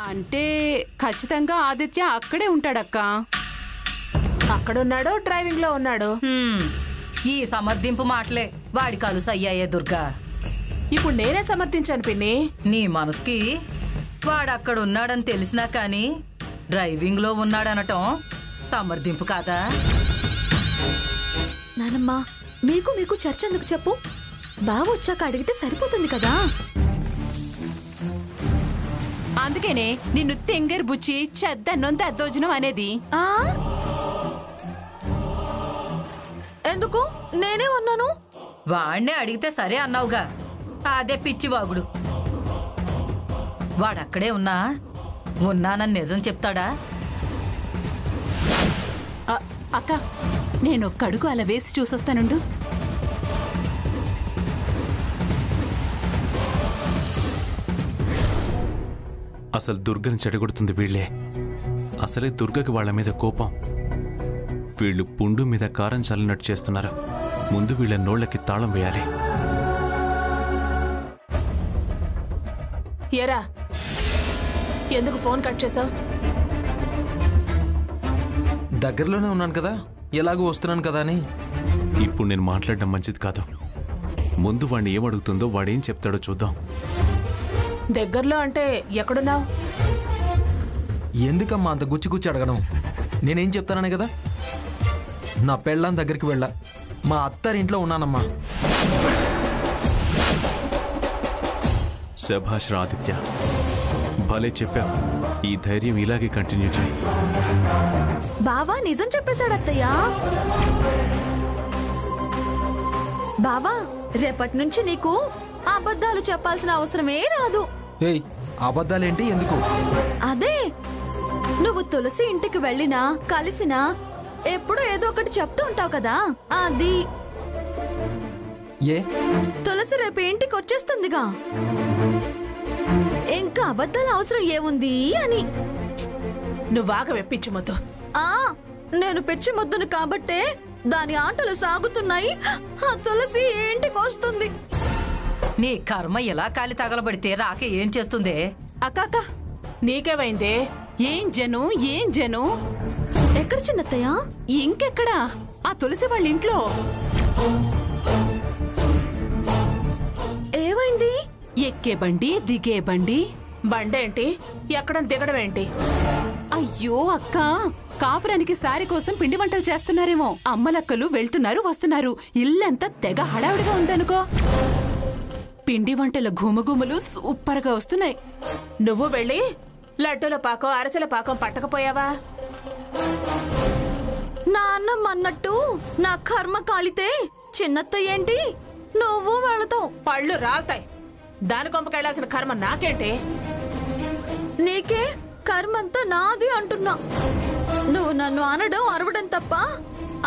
అంటే ఖచ్చితంగా ఆదిత్య అక్కడే ఉంటాడక్క. అక్కడున్నాడో డ్రైవింగ్ లో ఉన్నాడో. ఈ సమర్థింపు మాటలే వాడి కలుసు అయ్యాయే దుర్గా. ఇప్పుడు నేనే సమర్థించాను పిన్ని. నీ మనసుకి వాడక్కడున్నాడని తెలిసినా కాని డ్రైవింగ్ లో ఉన్నాడనటం సమర్థింపు కాదా? నానమ్మా, మీకు మీకు చర్చ ఎందుకు చెప్పు? బావ వచ్చాక అడిగితే సరిపోతుంది కదా. అందుకేనే నిన్ను తెంగర్ బుచ్చి చెద్దన్నొంత అద్దోజనం అనేది. ఎందుకు? నేనే ఉన్నాను. వాణ్ణే అడిగితే సరే అన్నావుగా. అదే పిచ్చివాగుడు. వాడక్కడే ఉన్నానని నిజం చెప్తాడా? అక్క, నేను ఒక్కడుగు అలా వేసి చూసొస్తానుండు. అసలు దుర్గని చెడగొడుతుంది వీళ్లే. అసలే దుర్గకి వాళ్ల మీద కోపం. వీళ్ళు పుండు మీద కారం చల్లినట్టు చేస్తున్నారు. ముందు వీళ్ళ నోళ్లకి తాళం వేయాలి. ఏరా, ఎందుకు ఫోన్ కట్ చేసావు? దగ్గరలోనే ఉన్నాను కదా, ఎలాగూ వస్తున్నాను కదా అని. ఇప్పుడు నేను మాట్లాడడం మంచిది కాదు. ముందు వాడిని ఏమడుగుతుందో వాడేం చెప్తాడో చూద్దాం. దగ్గరలో అంటే ఎక్కడున్నావు? ఎందుకమ్మా అంత గుచ్చి అడగడం? నేనేం చెప్తాననే కదా. నా పెళ్ళాం దగ్గరికి వెళ్ళా, మా అత్తారింట్లో ఉన్నానమ్మా. శభాష్ ఆదిత్య, భలే చెప్పావు. ఈ ధైర్యం ఇలాగే కంటిన్యూ చేయి. బావా నిజం చెప్పేశాడు అత్తయ్య. బావా, రేపటి నుంచి నీకు అబద్ధాలు చెప్పాల్సిన అవసరమే రాదు. ఏయ్, అబద్ధాలేంటి? ఎందుకు? అదే, నువ్వు తులసి ఇంటికి వెళ్ళినా కలిసినా ఎప్పుడూ ఏదో ఒకటి చెప్తూ ఉంటావు కదా. అది ఏ తులసి రేపు ఇంటికి వచ్చేస్తుందిగా, ఇంకా అబద్ధాల అవసరం ఏముంది అని. నువ్వాగ వెప్పించు మొద్దు. నేను పిచ్చి ముద్దును కాబట్టే దాని ఆటలు సాగుతున్నాయి. ఆ తులసి ఇంటికి వస్తుంది. నీ కర్మ ఎలా కాలి తగలబడితే రాకే ఏం చేస్తుందే? అక్క, నీకేమైందే? ఏం జను? ఎక్కడ చిన్నత్తయ్య? ఇంకెక్కడా? ఆ తులసి వాళ్ళ ఇంట్లో. ఏమైంది? ఎక్కే బండి దిగే బండి. బండేంటి? ఎక్కడం దిగడం ఏంటి? అయ్యో అక్క, కాపురానికి సారి కోసం పిండి వంటలు చేస్తున్నారేమో. అమ్మలక్కలు వెళ్తున్నారు వస్తున్నారు. ఇల్లంతా తెగ హడావిడిగా ఉందనుకో. పిండి వంటల ఘుమఘుమలు సూపర్ గా వస్తున్నాయి. నువ్వు వెళ్ళి లడ్డూల పాకం అరసల పాకం పట్టకపోయావా? నా అన్నం అన్నట్టు నా కర్మ కాలితే చిన్నత్తయ్య ఏంటి, నువ్వు వెళతావు. పళ్ళు రాల్తాయి. దాని కొంపకెళ్లాల్సిన కర్మ నాకేంటి? నీకే కర్మంతా నాది అంటున్నా. నువ్వు నన్ను అనడం అరవడం తప్ప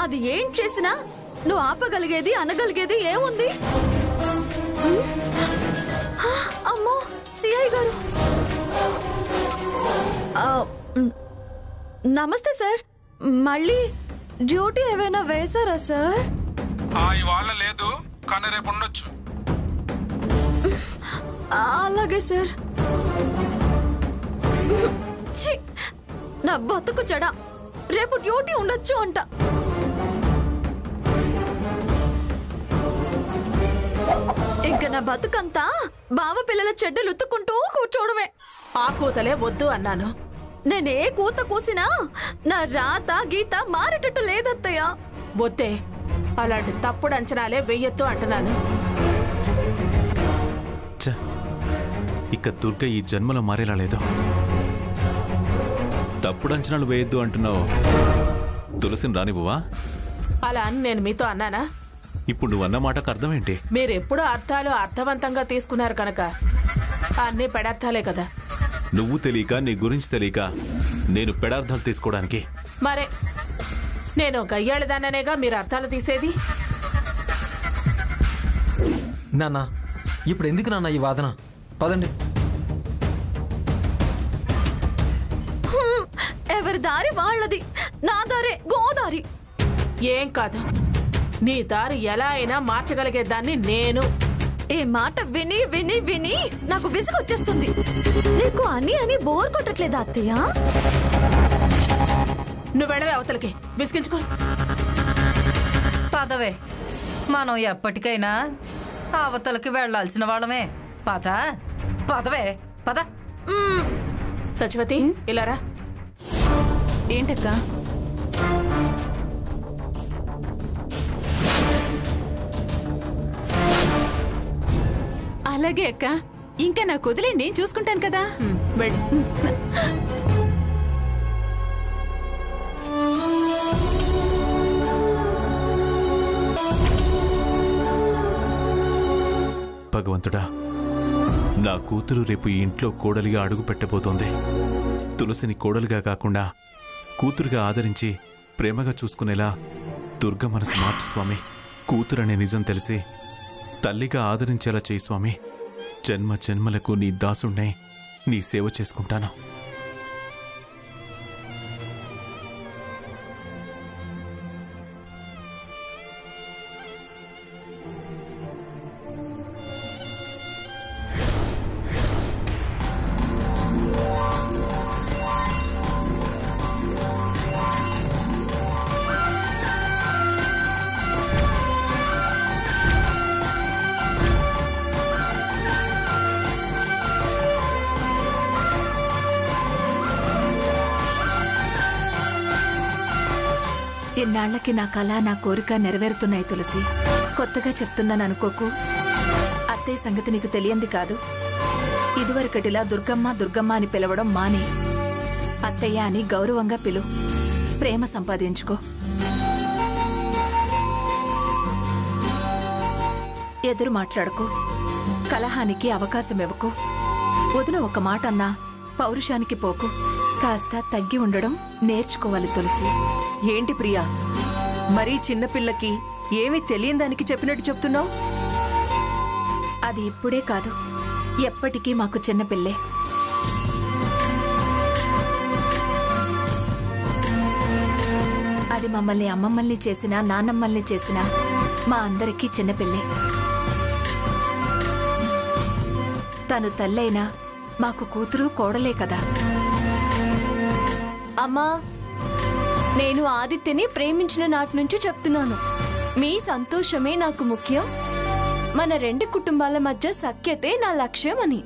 అది ఏం చేసినా నువ్వు ఆపగలిగేది అనగలిగేది ఏముంది? అమ్మో, సిఐ గారు. నమస్తే సార్. మళ్ళీ డ్యూటీ ఏమైనా వేశారా సార్? ఇవాళ లేదు, కానీ రేపు ఉండొచ్చు. అలాగే సార్. నా బతుకు చెడ, రేపు డ్యూటీ ఉండొచ్చు అంట. ఇంకా నా బతుకంతా బావ పిల్లల చెడ్డలు ఉత్తుకుంటూ కూర్చోవడమే. ఆ కూతలే వద్దు అన్నాను. నేనే కూత కూసినా నా రాత గీత మారేటట్టు లేదత్తయ్య. వద్దే, అలాంటి తప్పుడు అంచనాలే వెయ్యొద్దు అంటున్నాను. ఇక దుర్గ ఈ జన్మలో మారేలా లేదు. తప్పుడు అంచనాలు వేయొద్దు అంటున్నావు. తులసిని రానివ్వవా? అలా అని నేను మీతో అన్నానా? ఇప్పుడు నువ్వు అన్న మాటకు అర్థం ఏంటి? మీరెప్పుడు అర్థాలు అర్థవంతంగా తీసుకున్నారు కనుక అన్ని పెడార్థాలే కదా. నువ్వు తెలియక, నీ గురించి తెలియక నేను పెడార్థాలు తీసుకోవడానికి. మరే నేను గయ్యాళదాననేగా మీరు అర్థాలు తీసేది. నాన్న, ఇప్పుడు ఎందుకు నాన్న ఈ వాదన? పదండి. ఎవరి దారి వాళ్ళది, నా దారే గోదారి. ఏం కాదు, నీ దారి ఎలా అయినా మార్చగలిగేదాన్ని నేను. ఈ మాట విని విని విని నాకు విసుగొచ్చేస్తుంది. నీకు అని బోర్ కొట్టట్లేదా అత్తయ్య? నువ్వు వెళ్ళవే అవతలకి, విసిగించుకో. పదవే, మనం ఎప్పటికైనా అవతలకి వెళ్లాల్సిన వాళ్ళమే. పదవే పద. సచివతి, ఇలా రా. ఏంటక్క? అలాగే అక్క, ఇంకా నాకు వదిలే, నేను చూసుకుంటాను కదా. వెళ్ళు. భగవంతుడా, నా కూతురు రేపు ఈ ఇంట్లో కోడలిగా అడుగు పెట్టబోతోంది. తులసిని కోడలిగా కాకుండా కూతురుగా ఆదరించి ప్రేమగా చూసుకునేలా దుర్గ మనసు మార్చు స్వామి. కూతురనే నిజం తెలిసి తల్లిగా ఆదరించేలా చేయి స్వామి. జన్మ జన్మలకు నీ దాసుణ్ణై నీ సేవ చేసుకుంటాను. ఇన్నాళ్లకి నా కళ, నా కోరిక నెరవేరుతున్నాయి తులసి. కొత్తగా చెప్తున్నాను అనుకోకు. అత్తయ్య సంగతి నీకు తెలియంది కాదు. ఇదివరకటిలా దుర్గమ్మ దుర్గమ్మ అని పిలవడం మాని అత్తయ్య అని గౌరవంగా పిలు. ప్రేమ సంపాదించుకో. ఎదురు మాట్లాడుకో. కలహానికి అవకాశం ఇవ్వకు. వదిన ఒక మాట అన్నా పౌరుషానికి పోకు. కాస్త తగ్గి ఉండడం నేర్చుకోవాలి తులసి. ఏంటి ప్రియా, మరీ చిన్నపిల్లకి ఏమీ తెలియని దానికి చెప్పినట్టు చెప్తున్నావు? అది ఇప్పుడే కాదు, ఎప్పటికీ మాకు చిన్నపిల్లే. అది మమ్మల్ని అమ్మమ్మల్ని చేసినా నాన్నమ్మల్ని చేసినా మా అందరికీ చిన్నపిల్లే. తను తల్లైనా మాకు కూతురు కోడలే కదా. అమ్మా, నేను ఆదిత్యని ప్రేమించిన నాటి నుంచి చెప్తున్నాను, మీ సంతోషమే నాకు ముఖ్యం, మన రెండు కుటుంబాల మధ్య సఖ్యతే నా లక్ష్యం అని.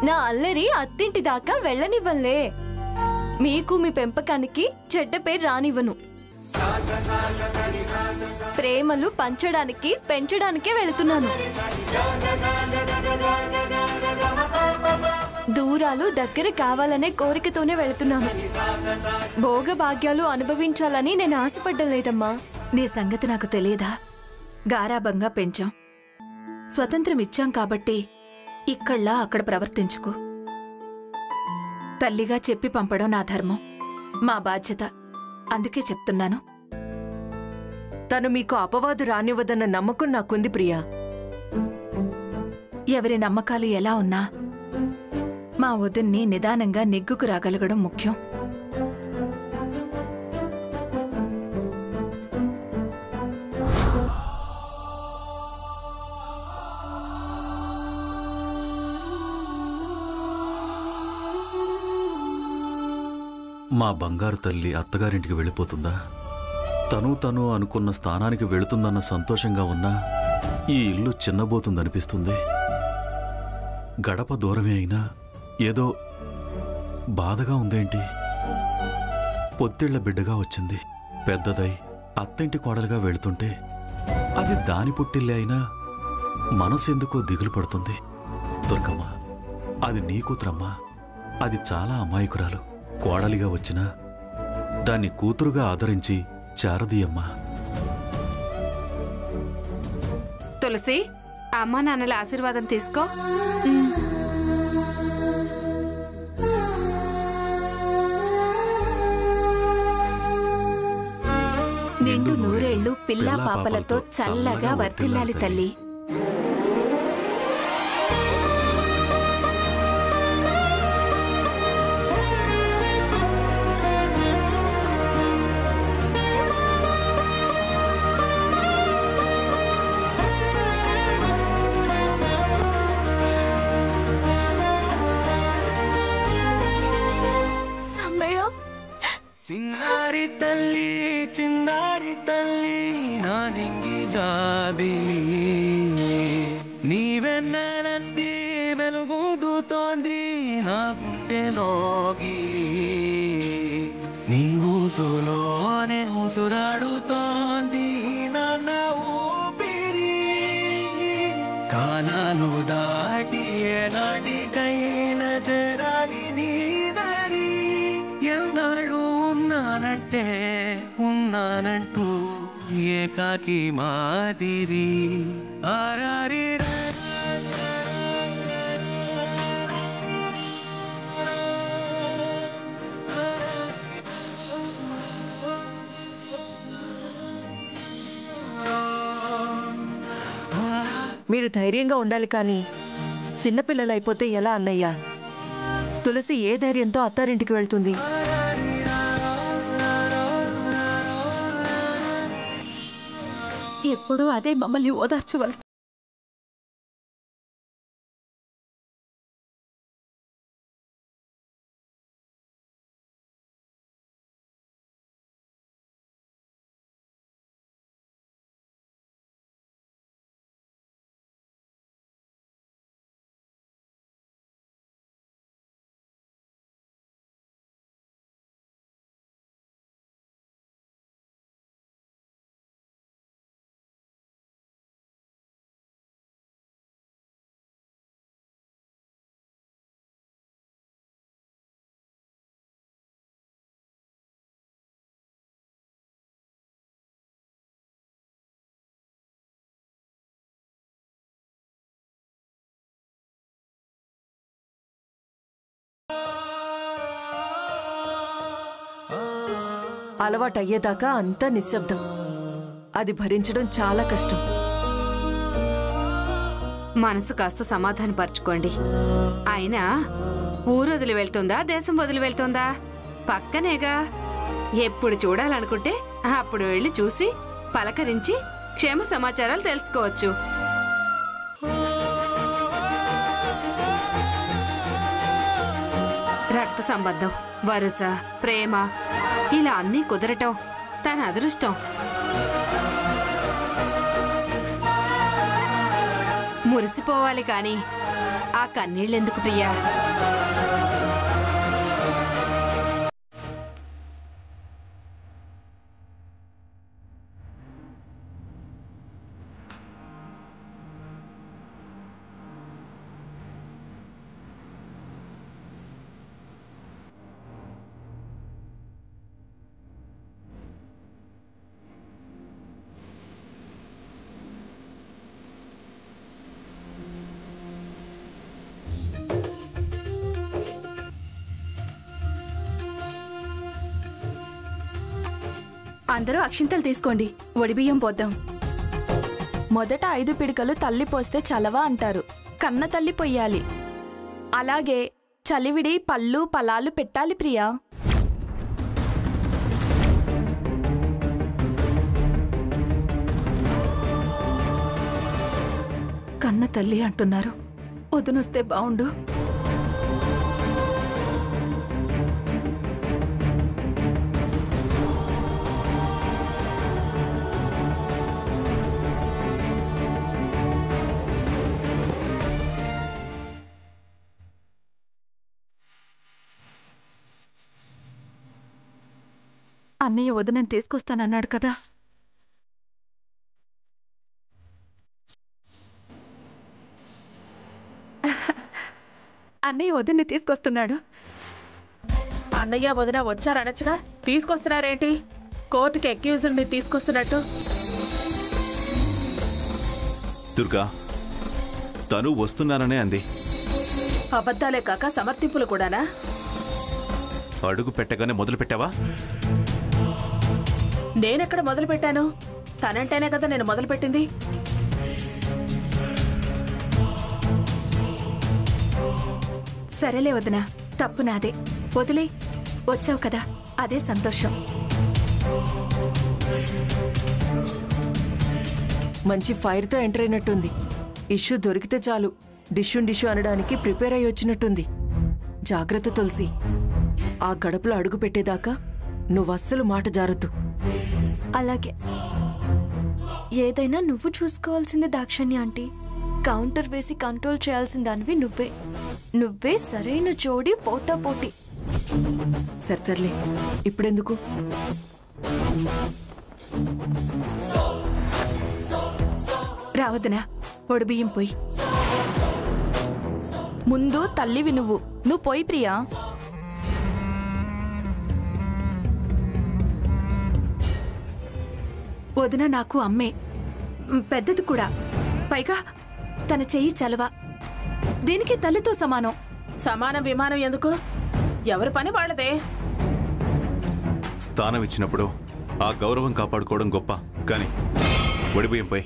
నా అల్లరి అత్తింటి దాకా వెళ్ళనివ్వలే. మీకు మీ పెంపకానికి చెడ్డ పేరు రానివ్వను. ప్రేమలు పంచడానికి పెంచడానికే వెళుతున్నాను. దూరాలు దగ్గర కావాలనే కోరికతోనే వెళుతున్నాను. భోగభాగ్యాలు అనుభవించాలని నేను ఆశపడ్డలేదమ్మా. నీ సంగతి నాకు తెలియదా? గారాబంగా పెంచాం, స్వతంత్రం ఇచ్చాం కాబట్టి ఇక్కడ్లా అక్కడ ప్రవర్తించుకో. తల్లిగా చెప్పి పంపడం నా ధర్మం, మా బాధ్యత. అందుకే చెప్తున్నాను. తను మీకు అపవాదు రానివ్వదన్న నమ్మకం నాకుంది ప్రియా. ఎవరి నమ్మకాలు ఎలా ఉన్నా మా వదిన్ని నిదానంగా నెగ్గుకు రాగలగడం ముఖ్యం. మా బంగారు తల్లి అత్తగారింటికి వెళ్ళిపోతుందా? తను అనుకున్న స్థానానికి వెళుతుందన్న సంతోషంగా ఉన్నా ఈ ఇల్లు చిన్నబోతుందనిపిస్తుంది. గడప దూరమే అయినా ఏదో బాధగా ఉందేంటి? పొత్తిళ్ల బిడ్డగా వచ్చింది, పెద్దదై అత్తింటి కోడలుగా వెళుతుంటే అది దాని పుట్టిల్లే అయినా మనసెందుకో దిగులు పడుతుంది. దుర్గమ్మ, అది నీ కూతురమ్మా. అది చాలా అమాయకురాలు. కోడలిగా వచ్చినా దాన్ని కూతురుగా ఆదరించి చారదీయమ్మా. తులసి, అమ్మా నాన్నల ఆశీర్వాదం తీసుకో. నిండు నూరేళ్లు పిల్లా పాపలతో చల్లగా వర్ధిల్లాలి తల్లి. వెలుగుతోంది నా గుండెలోగిలి నీ ఊసులోనే ఊసురాడుతోంది నన్న ఊపిరి కాలాలు దాటి ఏనాటికైన చేరాలి నీ దారి ఎన్నాడు ఉన్నానంటూ ఏకాకి మాదిరి ఆరారి మీరు ధైర్యంగా ఉండాలి కానీ చిన్నపిల్లలైపోతే ఎలా అన్నయ్య? తులసి ఏ ధైర్యంతో అత్తారింటికి వెళ్తుంది? ఎప్పుడూ అదే మమ్మల్ని ఓదార్చవలసి. అలవాటయ్యేదాకా అంతా నిశ్శబ్దం. అది భరించడం చాలా కష్టం. మనసు కాస్త సమాధానపరచుకోండి. అయినా ఊరు వదిలి వెళ్తుందా, దేశం వదిలి వెళ్తుందా? పక్కనేగా. ఎప్పుడు చూడాలనుకుంటే అప్పుడు వెళ్ళి చూసి పలకరించి క్షేమ సమాచారాలు తెలుసుకోవచ్చు. రక్త సంబంధం, వరుస, ప్రేమ ఇలా అన్నీ కుదరటం తన అదృష్టం. మురిసిపోవాలి కాని ఆ కన్నీళ్ళెందుకు ప్రియా? అందరూ అక్షింతలు తీసుకోండి, ఒడిబియ్యం పోద్దాం. మొదట 5 పిడికలు తల్లి పోస్తే చలవా అంటారు, కన్న తల్లి పొయ్యాలి. అలాగే చలివిడి పళ్ళు పలాలు పెట్టాలి ప్రియా. కన్న తల్లి అంటున్నారు, వదినొస్తే బావుండు. అన్నయ్య వదినని తీసుకొస్తానన్నాడు కదా. అన్నయ్య వదిన్ని తీసుకొస్తున్నాడు. అన్నయ్య వదిన వచ్చారనొచ్చుగా, తీసుకొస్తున్నారేంటి? కోర్టుకి అక్యూజ్డ్ని తీసుకొస్తున్నట్టు. దుర్గా, తను వస్తున్నాననే అంది. అబద్ధాలే కాక సమర్థింపులు కూడానా? అడుగు పెట్టగానే మొదలు పెట్టావా? నేనెక్కడ మొదలు పెట్టాను? తనంటేనే కదా నేను మొదలు పెట్టింది. సరేలే వదినా, తప్పు నాదే. వదిలే, వచ్చావు కదా అదే సంతోషం. మంచి ఫైర్తో ఎంటర్ అయినట్టుంది. ఇష్యూ దొరికితే చాలు డిష్యూ అనడానికి ప్రిపేర్ అయ్యి వచ్చినట్టుంది. జాగ్రత్త తులసి, ఆ గడపలో అడుగు పెట్టేదాకా నువ్వస్సలు మాట జారొద్దు. అలాగే. ఏదైనా నువ్వు చూసుకోవాల్సింది దాక్షణ్య ఆంటీ. కౌంటర్ వేసి కంట్రోల్ చేయాల్సిన దానివి నువ్వే సరైన జోడి పోటాపోటీ. సర్లే ఇప్పుడెందుకు? రావద్దనా బియ్యం పోయి. ముందు తల్లివి నువ్వు పోయి ప్రియా. వదిన నాకు అమ్మే, పెద్దది కూడా. పైగా తన చెయ్యి చలవ. దీనికి తల్లితో సమానం. సమానం విమానం ఎందుకు? ఎవరి పని వాళ్ళదే. స్థానం ఇచ్చినప్పుడు ఆ గౌరవం కాపాడుకోవడం గొప్ప, కానీ ఒడిబియ్యం పోయి.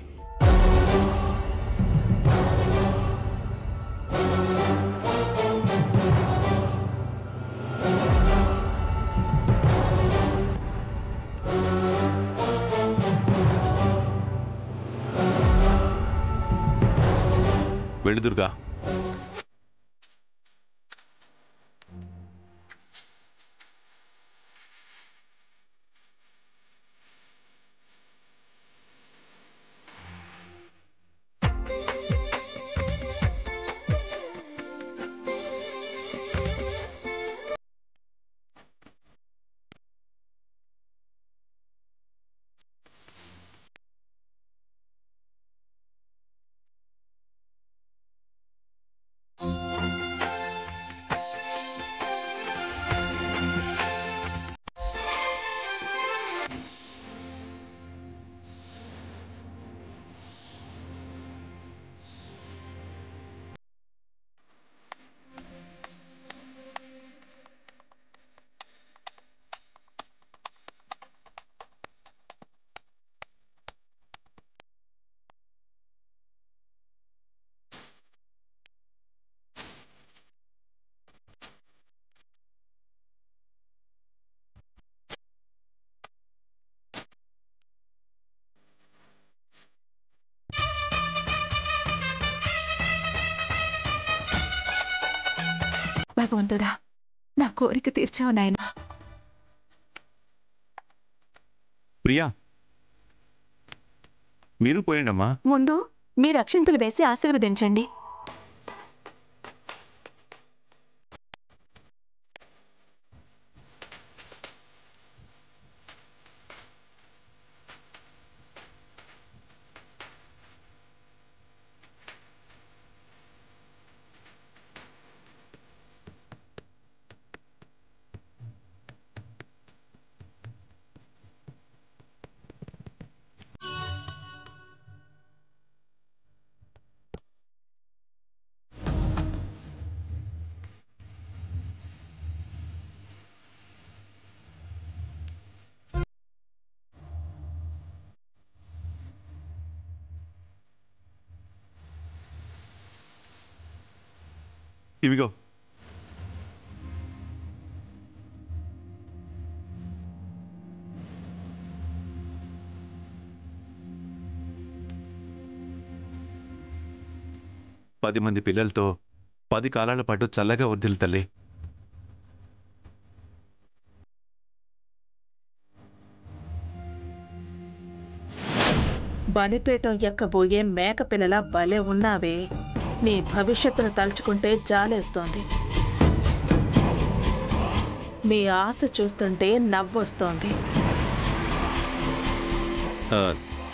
వెళ్ళు దుర్గా. భగవంతుడా, నా కోరిక తీర్చావు నాయనా. ప్రియా, మీరు పోయండమ్మా. ముందు మీరు అక్షింతలు వేసి ఆశీర్వదించండి. ఇవిగో. పది మంది పిల్లలతో 10 కాలాల పాటు చల్లగా వర్ధిల్లు తల్లి. బలిపీఠం ఎక్కబోయే మేకపిల్లల భలే ఉన్నావే. నీ భవిష్యత్తును తలుచుకుంటే జాలేస్తోంది. మీ ఆశ చూస్తుంటే నవ్వొస్తోంది.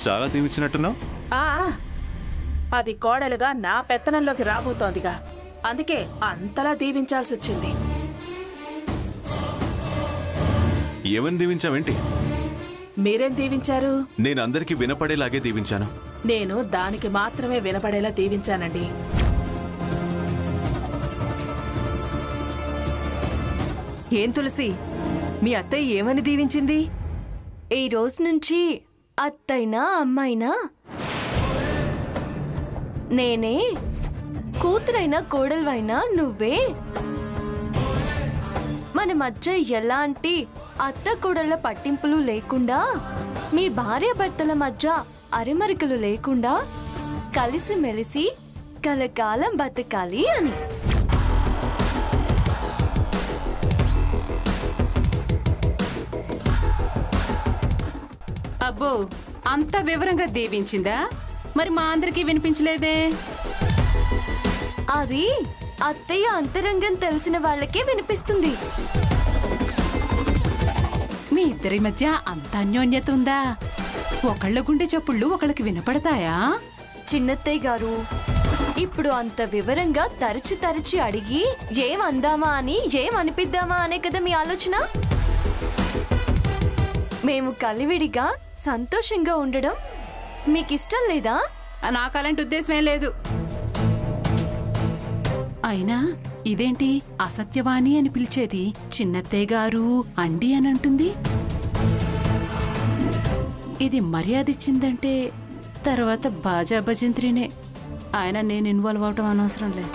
చాలా దీవించినట్టున్నావు. అది కోడలుగా నా పెత్తనంలోకి రాబోతోందిగా, అందుకే అంతలా దీవించాల్సి వచ్చింది. ఏమని దీవించావేంటి? మీరేం దీవించారు? నేను అందరికీ వినపడేలాగే దీవించాను. నేను దానికి మాత్రమే వినపడేలా దీవించానండి. ఏం తులసి, మీ అత్తయ్య ఏమని దీవించింది? ఈ రోజు నుంచి అత్తైనా అమ్మాయినా నేనే, కూతురైనా కోడలువైనా నువ్వే. మన మధ్య ఎలాంటి అత్త కోడళ్ళ పట్టింపులు లేకుండా, మీ భార్యాభర్తల మధ్య అరిమరికలు లేకుండా కలిసిమెలిసి కలకాలం బతకాలి అని. అబ్బో, అంత వివరంగా దీవించిందా? మరి మా అందరికీ వినిపించలేదే. అది అత్తయ్య అంతరంగం తెలిసిన వాళ్ళకే వినిపిస్తుంది. మీ ఇద్దరి మధ్య అంత అన్యోన్యత ఉందా? ఒకళ్ళ గుండె చప్పుళ్ళు ఒకళ్ళకి వినపడతాయా? చిన్నత్తయ్య గారు, ఇప్పుడు అంత వివరంగా తరచి అడిగి ఏం అందామా అని ఏం అనిపిద్దామా అనే కదా మీ ఆలోచన? మేము కలివిడిగా సంతోషంగా ఉండడం మీకిష్టం లేదా? నాకు అలాంటి ఉద్దేశమే లేదు. అయినా ఇదేంటి అసత్యవాణి అని పిలిచేది? చిన్నత్తయ్య గారు అండి అని అంటుంది. ఇది మర్యాద ఇచ్చిందంటే తర్వాత బాజా భజంత్రినే. ఆయన నేను ఇన్వాల్వ్ అవటం అనవసరం లేదు.